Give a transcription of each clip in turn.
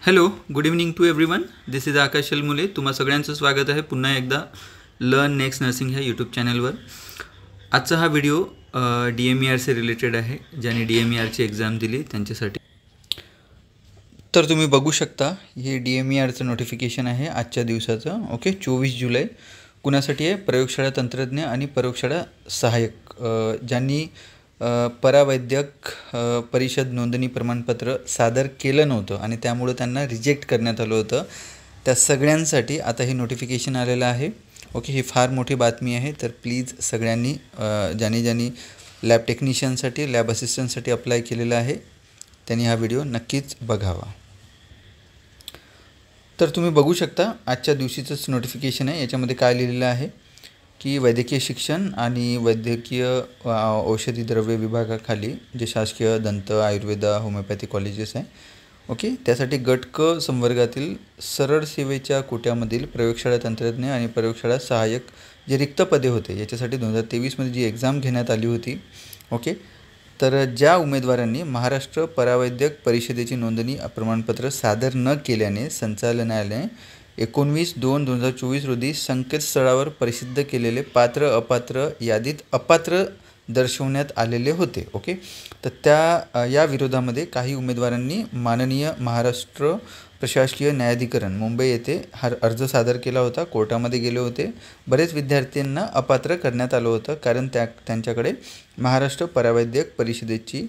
Hello, good evening to everyone. This is Akash Mule. तुम्हा सगळ्यांचं स्वागत आहे पुन्हा एकदा लर्न नेक्स्ट नर्सिंग ह्या यूट्यूब चॅनलवर. आजचा हा व्हिडिओ DMER से रिलेटेड आहे, ज्यांनी DMERची एक्झाम दिली त्यांच्यासाठी. तर तुम्ही बघू शकता हे DMERचं नोटिफिकेशन आहे आजच्या दिवसाचं. ओके, 24 जुलै. कुणासाठी आहे? प्रयोगशाळा तंत्रज्ञ आणि प्रयोगशाळा सहाय्यक, ज्यांनी परावैद्यक परिषद नोंदणी प्रमाणपत्र सादर केलं नव्हतं आणि त्यामुळे त्यांना रिजेक्ट करण्यात आलं होतं. त्या सगळ्यांसाठी आता हे नोटिफिकेशन आलेलं आहे. ओके, ही फार मोठी बातमी आहे. तर प्लीज सगळ्यांनी ज्यांनी लॅब टेक्निशियनसाठी लॅब असिस्टंटसाठी अप्लाय केलेलं आहे त्यांनी हा व्हिडिओ नक्कीच बघावा. तर तुम्ही बघू शकता आजच्या दिवशीचंच नोटिफिकेशन आहे. याच्यामध्ये काय लिहिलेलं आहे की वैद्यकीय शिक्षण आणि वैद्यकीय औषधी द्रव्य विभागाखाली जे शासकीय दंत आयुर्वेद होमिओपॅथी कॉलेजेस आहे, ओके, त्यासाठी गट क संवर्गातील सरळ सेवेच्या कोट्यामधील प्रयोगशाळा तंत्रज्ञ आणि प्रयोगशाळा सहाय्यक जे रिक्त पदे होते याच्यासाठी 2023मध्ये जी एक्झाम घेण्यात आली होती. ओके, तर ज्या उमेदवारांनी महाराष्ट्र परावैद्यक परिषदेची नोंदणी प्रमाणपत्र सादर न केल्याने संचालनालयाने 19/2/2024 रोजी संकेतस्थळावर प्रसिद्ध केलेले पात्र अपात्र यादीत अपात्र दर्शवण्यात आलेले होते. ओके, तर या विरोधामध्ये काही उमेदवारांनी माननीय महाराष्ट्र प्रशासकीय न्यायाधिकरण मुंबई येथे अर्ज सादर केला होता. कोर्टामध्ये गेले होते. बरेच विद्यार्थ्यांना अपात्र करण्यात आलं होतं कारण त्यांच्याकडे महाराष्ट्र परावैद्यक परिषदेची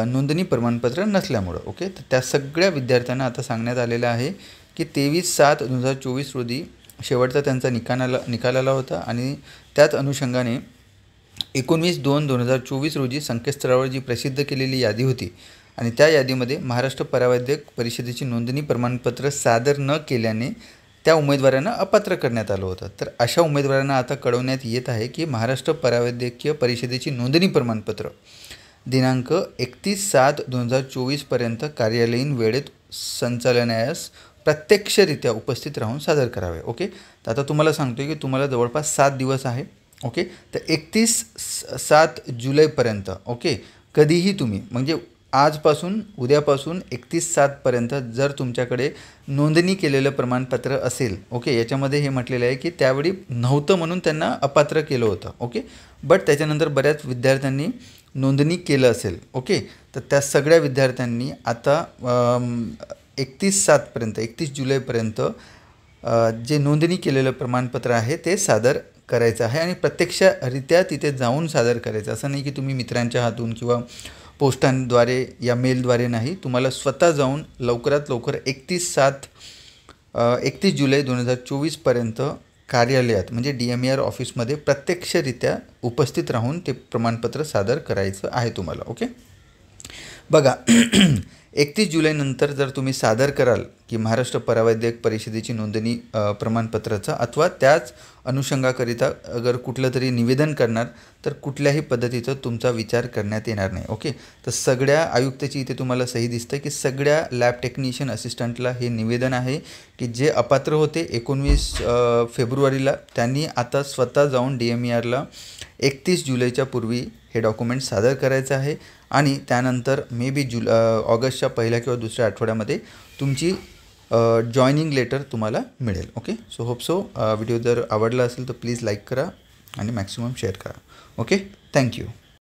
नोंदणी प्रमाणपत्र नसल्यामुळं. ओके, तर त्या सगळ्या विद्यार्थ्यांना आता सांगण्यात आलेलं आहे की 23/7/2024 रोजी शेवटचा त्यांचा निकाल आला होता आणि त्याच अनुषंगाने 19/2/2024 रोजी संकेतस्थळावर जी प्रसिद्ध केलेली यादी होती आणि त्या यादीमध्ये महाराष्ट्र परावैद्यक परिषदेची नोंदणी प्रमाणपत्र सादर न केल्याने त्या उमेदवारांना अपात्र करण्यात आलं होतं. तर अशा उमेदवारांना आता कळवण्यात येत आहे की महाराष्ट्र परावैद्यकीय परिषदेची नोंदणी प्रमाणपत्र दिनांक 31/7/2024 पर्यंत कार्यालयीन वेळेत संचालनालयास प्रत्यक्षरित्या उपस्थित राहून सादर करावे. ओके, तर आता तुम्हाला सांगतो की तुम्हाला जवळपास 7 दिवस आहे. ओके, तर 31/7 जुलैपर्यंत, ओके, कधीही तुम्ही म्हणजे आजपासून उद्यापासून 31/7पर्यंत जर तुमच्याकडे नोंदणी केलेलं प्रमाणपत्र असेल, ओके, याच्यामध्ये हे म्हटलेलं आहे की त्यावेळी नव्हतं म्हणून त्यांना अपात्र केलं होतं. ओके, बट त्याच्यानंतर बऱ्याच विद्यार्थ्यांनी नोंदणी केलं असेल. ओके, तर त्या सगळ्या विद्यार्थ्यांनी आता 31/7पर्यंत 31 जुलैपर्यंत जे नोंदणी केलेलं प्रमाणपत्र आहे ते सादर करायचं आहे आणि प्रत्यक्षरित्या तिथे जाऊन सादर करायचं. असं नाही की तुम्ही मित्रांच्या हातून किंवा पोस्टांद्वारे या मेलद्वारे नाही, तुम्हाला स्वतः जाऊन लवकरात लवकर 31 जुलै 2024पर्यंत कार्यालयात म्हणजे DMER ऑफिसमध्ये प्रत्यक्षरित्या उपस्थित राहून ते प्रमाणपत्र सादर करायचं आहे तुम्हाला. ओके, बघा 31 जुलैनंतर जर तुम्ही सादर कराल की महाराष्ट्र परावैद्यक परिषदेची नोंदणी प्रमाणपत्राचा अथवा त्याच अनुषंगाकरिता अगर कुठलं तरी निवेदन करणार तर कुठल्याही पद्धतीचं तुमचा विचार करण्यात येणार नाही. ओके, तर सगळ्या आयुक्ताची इथे तुम्हाला सही दिसतं की सगळ्या लॅब टेक्निशियन असिस्टंटला हे निवेदन आहे की जे अपात्र होते 19 फेब्रुवारीला त्यांनी आता स्वतः जाऊन DMERला 31 जुलैच्या पूर्वी हे डॉक्युमेंट सादर करायचं आहे आणि त्यानंतर मे बी ऑगस्टच्या पहिल्या किंवा दुसऱ्या आठवड्यामध्ये तुमची जॉईनिंग लेटर तुम्हाला मिळेल. Okay, so hope so video जर आवडला असेल तर प्लीज लाईक करा आणि मॅक्सिमम शेअर करा. Okay, thank you.